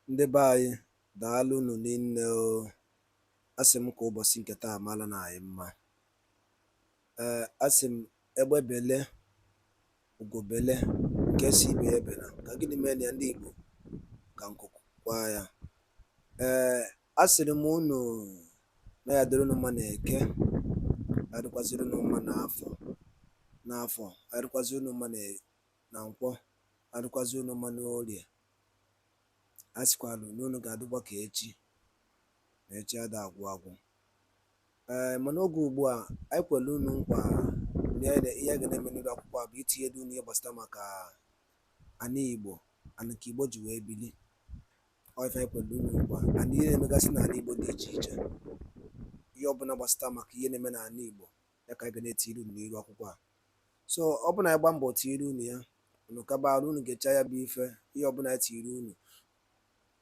Ndị be anyị daalụ unu niile o. Asị m ka ụbọchị nke taa mara na anyị mma. Asị m egbe bele ugo bele nke si ibe ya ebela ka gịnị mee na ya ndị Igbo ka nkụkụ kwa ya. Asịrị m unu na ya dịrị unu mma na eke, ya dịkwaziri unu mma n'afọ, ya dịkwaziri unu mma na nkwọ, ya dịkwaziri unu mma n'orie. A sịkwalụ na unu ga-adịkwa ka echi na echi ada agwụ agwụ. Mana oge ugbu a anyị kwere unu nkwa na ihe a ga na-eme n'elu akwụkwọ a bụ itinye unu ihe gbasara maka ana Igbo, ana nke Igbo ji wee bili. Ọ ife anyị kwere unu nkwa, ana ihe na-emegasị n'ala Igbo dị iche iche, ihe ọbụla gbasara maka ihe na-eme n'ala Igbo ya ka anyị ga na-etiri unu n'iru akwụkwọ a. So ọ bụla anyị gba mbọ tiri unu ya, unu kabara unu ga-echa ya bụ ife, ihe ọbụla anyị tiri unu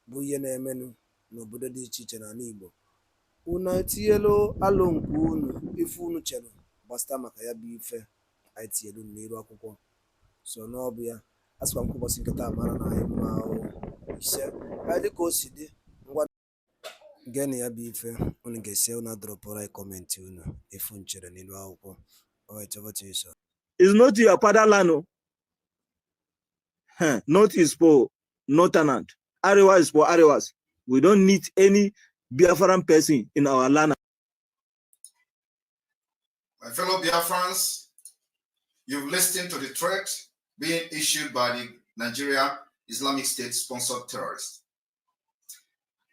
bụ ihe na-emenụ n'obodo dị iche iche n'ala Igbo. Unu etinyelu alụ nke unu, ife unu chere gbasara maka ya bụ ife anyị tinyelu unu n'iru akwụkwọ. So n'ọbụ ya, a sịkwa m ka ụbọchị nke taa mara na anyị mma ise anyị dịka o si dị. Ngwa geenụ ya bụ ife unu ga-esi unu adọrọpụrụ anyị kọmentị unu ife unu chere n'iru akwụkwọ. It's not your fatherland. North is for Northernland. Arewa is for Arewas. We don't need any Biafran person in our land. My fellow Biafrans, you've listened to the threat being issued by the Nigeria Islamic State-sponsored terrorists.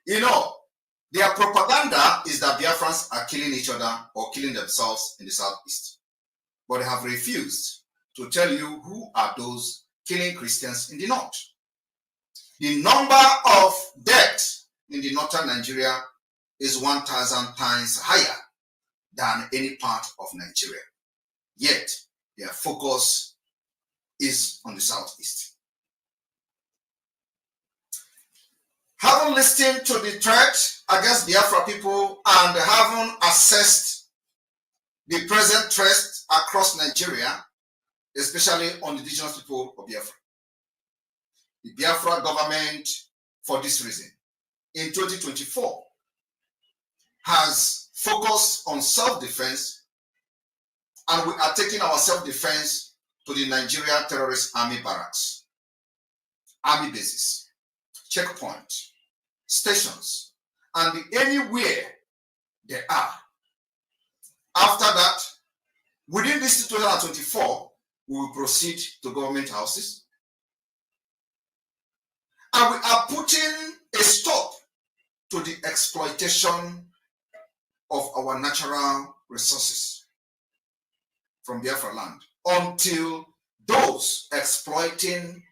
You know, their propaganda is that Biafrans are killing each other or killing themselves in the southeast. But they have refused to tell you who are those killing Christians in the north. The number of deaths in the northern Nigeria is 1,000 times higher than any part of Nigeria. Yet, their focus is on the southeast. Having listened to the threat against Biafra people and having assessed the present threat across Nigeria, especially on the indigenous people of Biafra, the Biafra government, for this reason, in 2024, has focused on self-defense, and we are taking our self-defense to the Nigeria Terrorist Army barracks, army bases, checkpoints, stations, and anywhere they are. After that, within this 2024, we will proceed to government houses, and we are putting a stop to the exploitation of our natural resources from Biafra land until those exploiting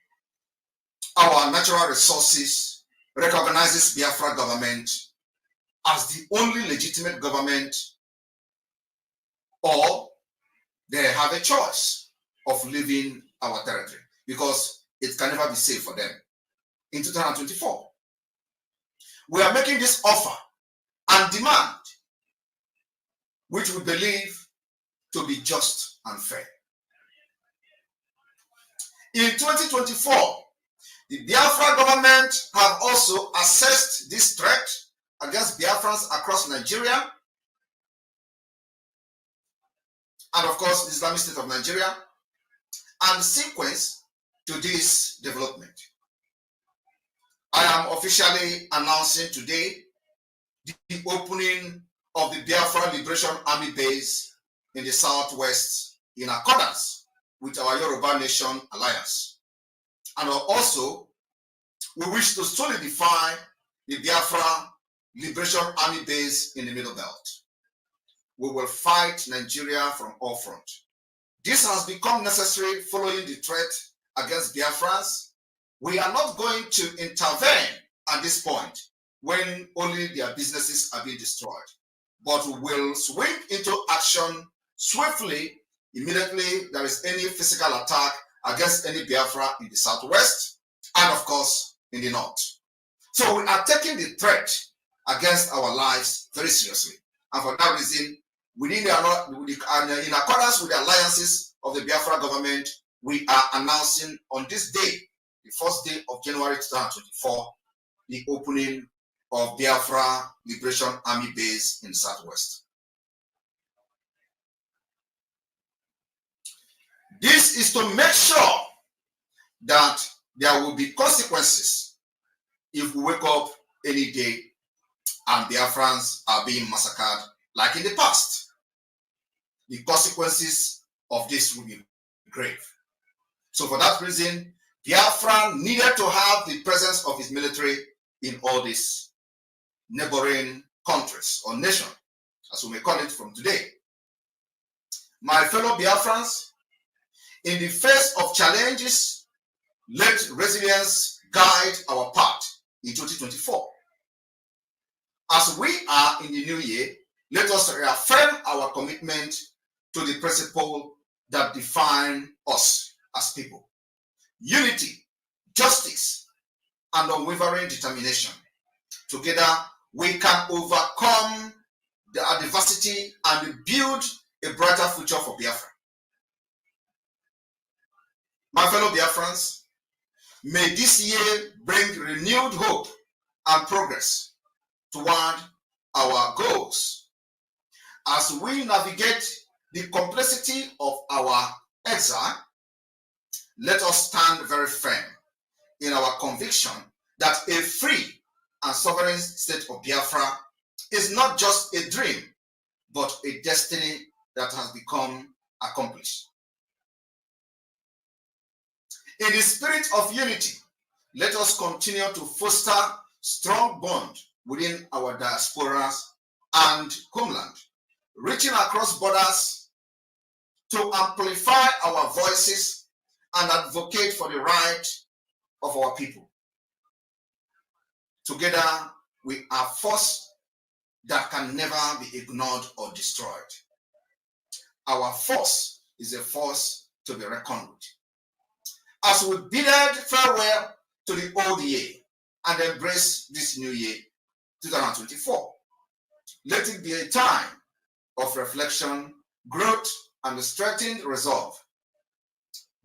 our natural resources recognizes Biafra government as the only legitimate government, or they have a choice of leaving our territory, because it can never be safe for them. In 2024, we are making this offer and demand, which we believe to be just and fair. In 2024, the Biafra government have also assessed this threat against Biafrans across Nigeria, and of course the Islamic State of Nigeria, and sequence to this development. I am officially announcing today the opening of the Biafra Liberation Army base in the southwest in accordance with our Yoruba Nation Alliance. And also, we wish to solidify the Biafra Liberation Army base in the Middle Belt. We will fight Nigeria from all fronts. This has become necessary following the threat against Biafrans. We are not going to intervene at this point when only their businesses are being destroyed, but we will swing into action swiftly immediately there is any physical attack against any Biafra in the southwest and of course in the north. So we are taking the threat against our lives very seriously, and for that reason, in accordance with the alliances of the Biafra government, we are announcing on this day, the first day of January 2024, the opening of Biafra Liberation Army base in the Southwest. This is to make sure that there will be consequences if we wake up any day and Biafrans are being massacred like in the past. The consequences of this will be grave. So for that reason, Biafra needed to have the presence of his military in all these neighboring countries or nations, as we may call it from today. My fellow Biafrans, in the face of challenges, let resilience guide our path in 2024. As we are in the new year, let us reaffirm our commitment to the principle that define us as people. Unity, justice, and unwavering determination. Together, we can overcome the adversity and build a brighter future for Biafra. My fellow Biafrans, may this year bring renewed hope and progress toward our goals. As we navigate the complexity of our exile, let us stand very firm in our conviction that a free and sovereign state of Biafra is not just a dream, but a destiny that has become accomplished. In the spirit of unity, let us continue to foster strong bond within our diasporas and homeland, reaching across borders to amplify our voices and advocate for the right of our people. Together, we are a force that can never be ignored or destroyed. Our force is a force to be reckoned with. As we bid farewell to the old year and embrace this new year, 2024, let it be a time of reflection, growth, and strengthened resolve.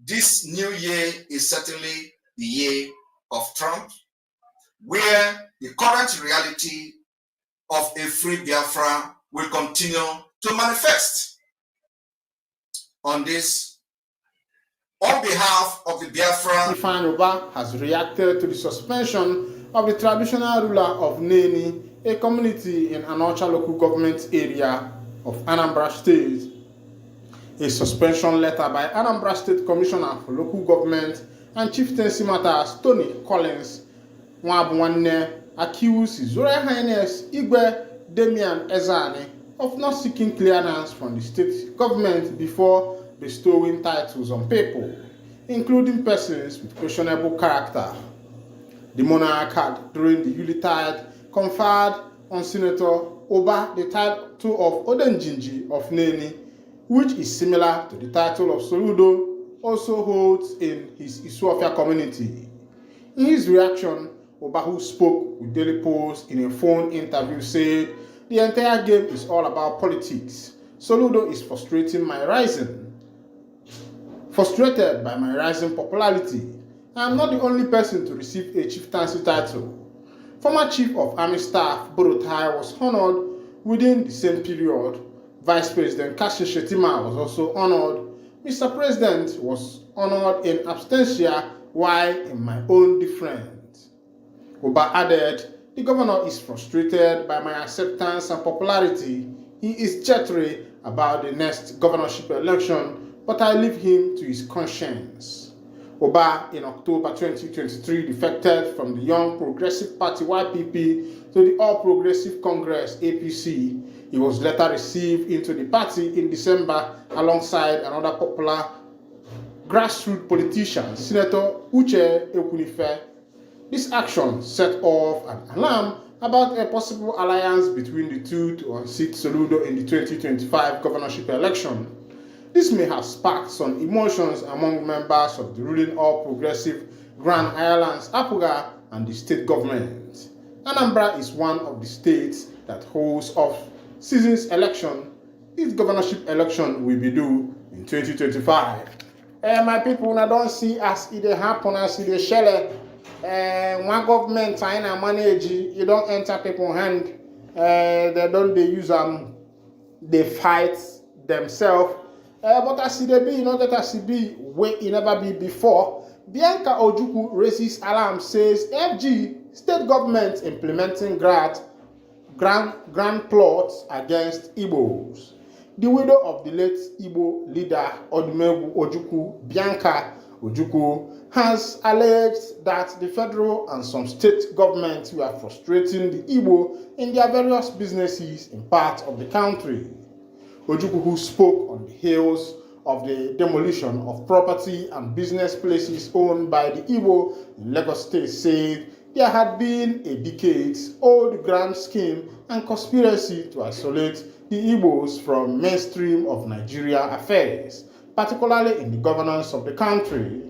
This new year is certainly the year of Trump, where the current reality of a free Biafra will continue to manifest. On this, on behalf of the Biafra, Ekpa Unveils has reacted to the suspension of the traditional ruler of Neni, a community in Anocha local government area of Anambra State. A suspension letter by Anambra State Commissioner for Local Government and Chieftaincy Matters, Tony Collins Nwabunwanne, accused His Royal Highness Igwe Damian Ezani of not seeking clearance from the state government before bestowing titles on people, including persons with questionable character. The monarch had, during the Yuletide, conferred on Senator Oba the title of Odenjinji of Neni, which is similar to the title of Soludo also holds in his Isuofia community. In his reaction, Oba, who spoke with Daily Post in a phone interview, said, "The entire game is all about politics. Soludo is frustrated by my rising popularity. I am not the only person to receive a chieftaincy title. Former Chief of Army Staff Borotai was honored within the same period. Vice President Kashi Shettima was also honored. Mr. President was honored in absentia, while in my own different." Oba added, "The governor is frustrated by my acceptance and popularity. He is jittery about the next governorship election, but I leave him to his conscience." Oba, in October 2023, defected from the Young Progressive Party YPP to the All Progressive Congress APC. He was later received into the party in December alongside another popular grassroots politician, Senator Uche Ekwunife. This action set off an alarm about a possible alliance between the two to unseat Soludo in the 2025 governorship election. This may have sparked some emotions among members of the ruling All Progressive Grand Alliance APUGA and the state government. Anambra is one of the states that holds off-season's election. Its governorship election will be due in 2025. My people, I don't see as it happen as it shele. one government trying to manage, you don't enter people's hand, they use they fight themselves. But as they be, you know that as it be, way it never be before. Bianca Ojukwu raises alarm, says FG state government implementing grand plots against Igbos. The widow of the late Igbo leader Odumegwu Ojukwu, Bianca Ojukwu, has alleged that the federal and some state governments were frustrating the Igbo in their various businesses in parts of the country. Ojukwu, who spoke on the heels of the demolition of property and business places owned by the Igbo in Lagos State, said there had been a decades-old grand scheme and conspiracy to isolate the Igbos from mainstream of Nigeria affairs, particularly in the governance of the country.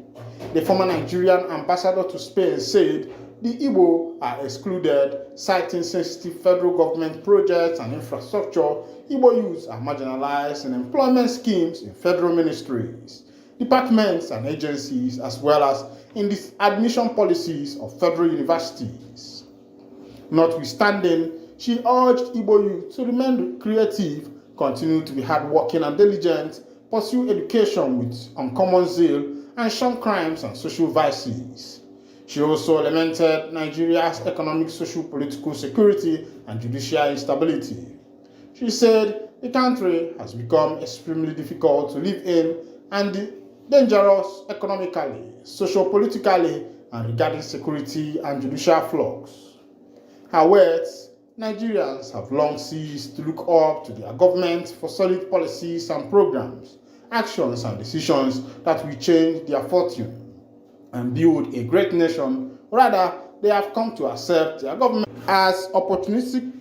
The former Nigerian ambassador to Spain said the Igbo are excluded, citing sensitive federal government projects and infrastructure. Igbo youths are marginalized in employment schemes in federal ministries, departments and agencies, as well as in the admission policies of federal universities. Notwithstanding, she urged Igbo youth to remain creative, continue to be hardworking and diligent, pursue education with uncommon zeal, and shun crimes and social vices. She also lamented Nigeria's economic, social, political security and judicial instability. She said the country has become extremely difficult to live in and dangerous economically, socio-politically, and regarding security and judicial flux. Her words, Nigerians have long ceased to look up to their government for solid policies and programs, actions and decisions that will change their fortune and build a great nation. Rather, they have come to accept their government as opportunistic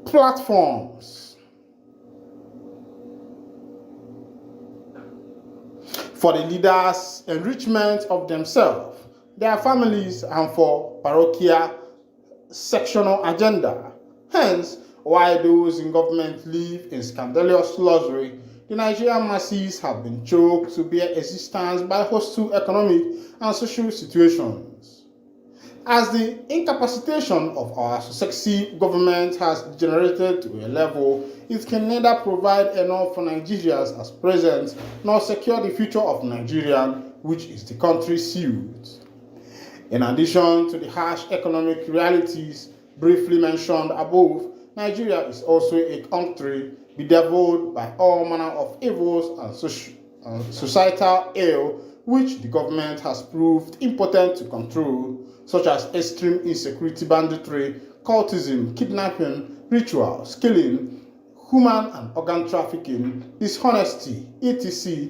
platforms for the leaders' enrichment of themselves, their families, and for parochial sectional agenda. Hence, while those in government live in scandalous luxury, the Nigerian masses have been choked to bare existence by hostile economic and social situations. As the incapacitation of our successive government has degenerated to a level it can neither provide enough for Nigerians as present nor secure the future of Nigeria, which is the country's youth. In addition to the harsh economic realities briefly mentioned above, Nigeria is also a country bedeviled by all manner of evils and societal ill which the government has proved impotent to control, such as extreme insecurity, banditry, cultism, kidnapping, rituals, killing, human and organ trafficking, dishonesty, etc.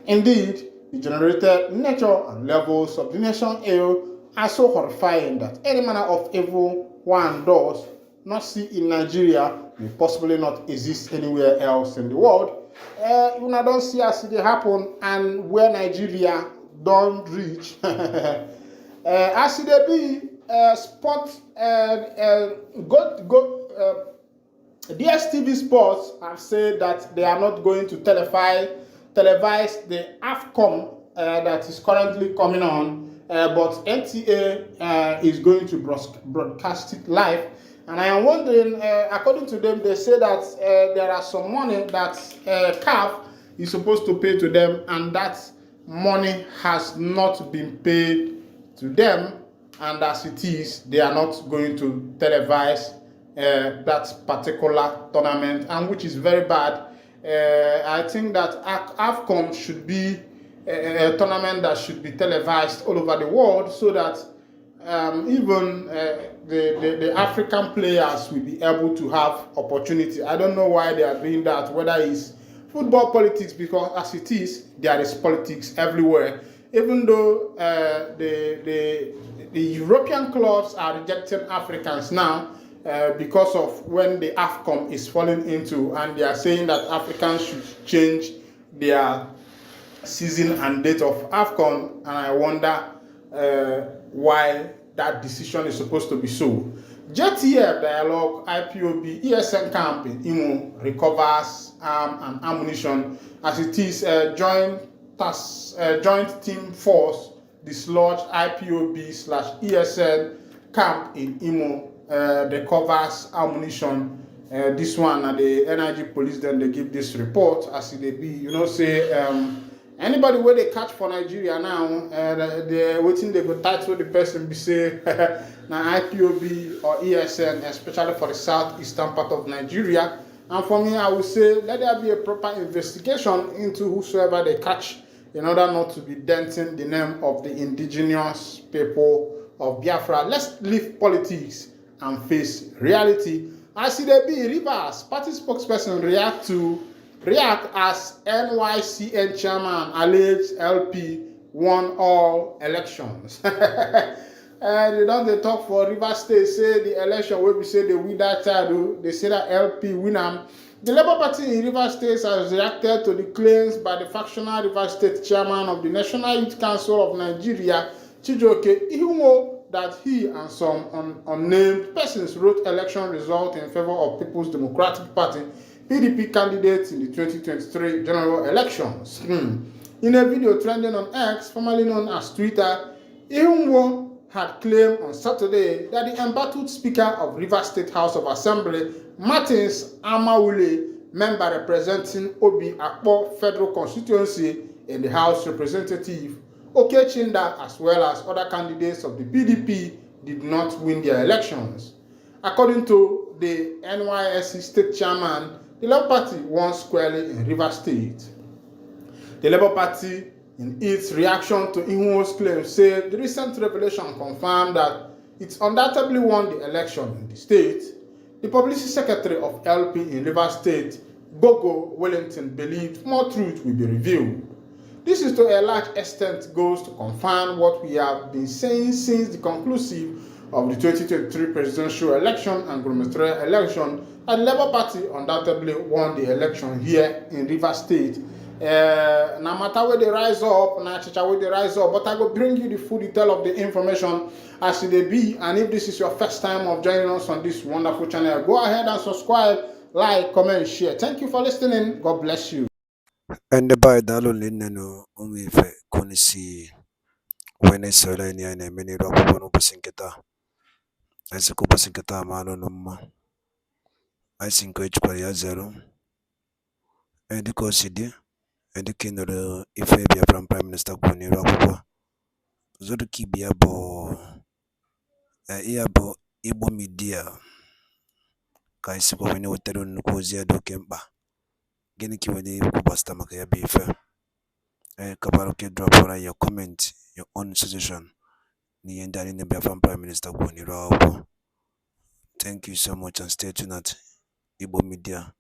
Indeed, the generated nature and levels of the nation ill are so horrifying that any manner of evil one does not see in Nigeria may possibly not exist anywhere else in the world. You don't see as it happen and where Nigeria don't reach. As it be sport DSTV Sports have said that they are not going to televise the AFCON that is currently coming on, but NTA is going to broadcast it live. And I am wondering, according to them, they say that there are some money that CAF is supposed to pay to them, and that money has not been paid to them, and as it is, they are not going to televise that particular tournament, and which is very bad. I think that AFCON should be a tournament that should be televised all over the world, so that even the African players will be able to have opportunity. I don't know why they are doing that, whether it's football politics, because as it is, there is politics everywhere. Even though the European clubs are rejecting Africans now because of when the AFCON is falling into, and they are saying that Africans should change their season and date of AFCON, and I wonder why that decision is supposed to be so. JTF Dialogue IPOB ESN camp in Imo recovers arm and ammunition as it is a joint team force dislodged IPOB/ESN camp in Imo. They covers ammunition. This one and the energy police then they give this report as they be. Say anybody where they catch for Nigeria now, they waiting they go title the person be say now IPOB or ESN, especially for the southeastern part of Nigeria. And for me, I would say let there be a proper investigation into whosoever they catch in order not to be denting the name of the indigenous people of Biafra. Let's leave politics and face reality. As it be, Rivers party spokesperson react as NYCN chairman alleged LP won all elections. They don't talk for Rivers State, say the election where we say they win that title, they say that LP win them. The Labour Party in Rivers State has reacted to the claims by the factional Rivers State chairman of the National Youth Council of Nigeria, Chijioke Ihunwo, that he and some unnamed persons wrote election result in favor of People's Democratic Party PDP candidates in the 2023 general elections. In a video trending on X, formerly known as Twitter, Ihunwo had claimed on Saturday that the embattled Speaker of Rivers State House of Assembly, Martins Amawule, member representing Obi Akpo Federal Constituency in the House Representative, Okechinda, as well as other candidates of the PDP, did not win their elections. According to the NYSC state chairman, the Labour Party won squarely in Rivers State. The Labour Party, in its reaction to Ihunwo's claims, said the recent revelation confirmed that it undoubtedly won the election in the state. The publicity secretary of LP in Rivers State, Gogo Wellington, believed more truth will be revealed. This is to a large extent goes to confirm what we have been saying since the conclusive of the 2023 presidential election and gubernatorial election, that the Labour Party undoubtedly won the election here in Rivers State. No matter where they rise up, where they rise up, but I will bring you the full detail of the information as it be. And if this is your first time of joining us on this wonderful channel, go ahead and subscribe, like, comment, share. Thank you for listening. God bless you. And by Dalo Lineno, only Konisi, when I saw any many rock on Pasinketa, as a Kupasinketa Malonuma, I think which by zero, and the Cosidi, and the king of the Ifabia from Prime Minister Kuni Rakupa, Zoduki Biabo, Iabo, Ibo Media, Kaisiko when you were telling Nukozia do Kemba, Geniki when you Kupasta Makaya Bifa. Kabaroke drop for your comment, your own suggestion. Ni endani the Biafran Prime Minister Kuni Rakupa. Thank you so much and stay tuned at Ibo Media.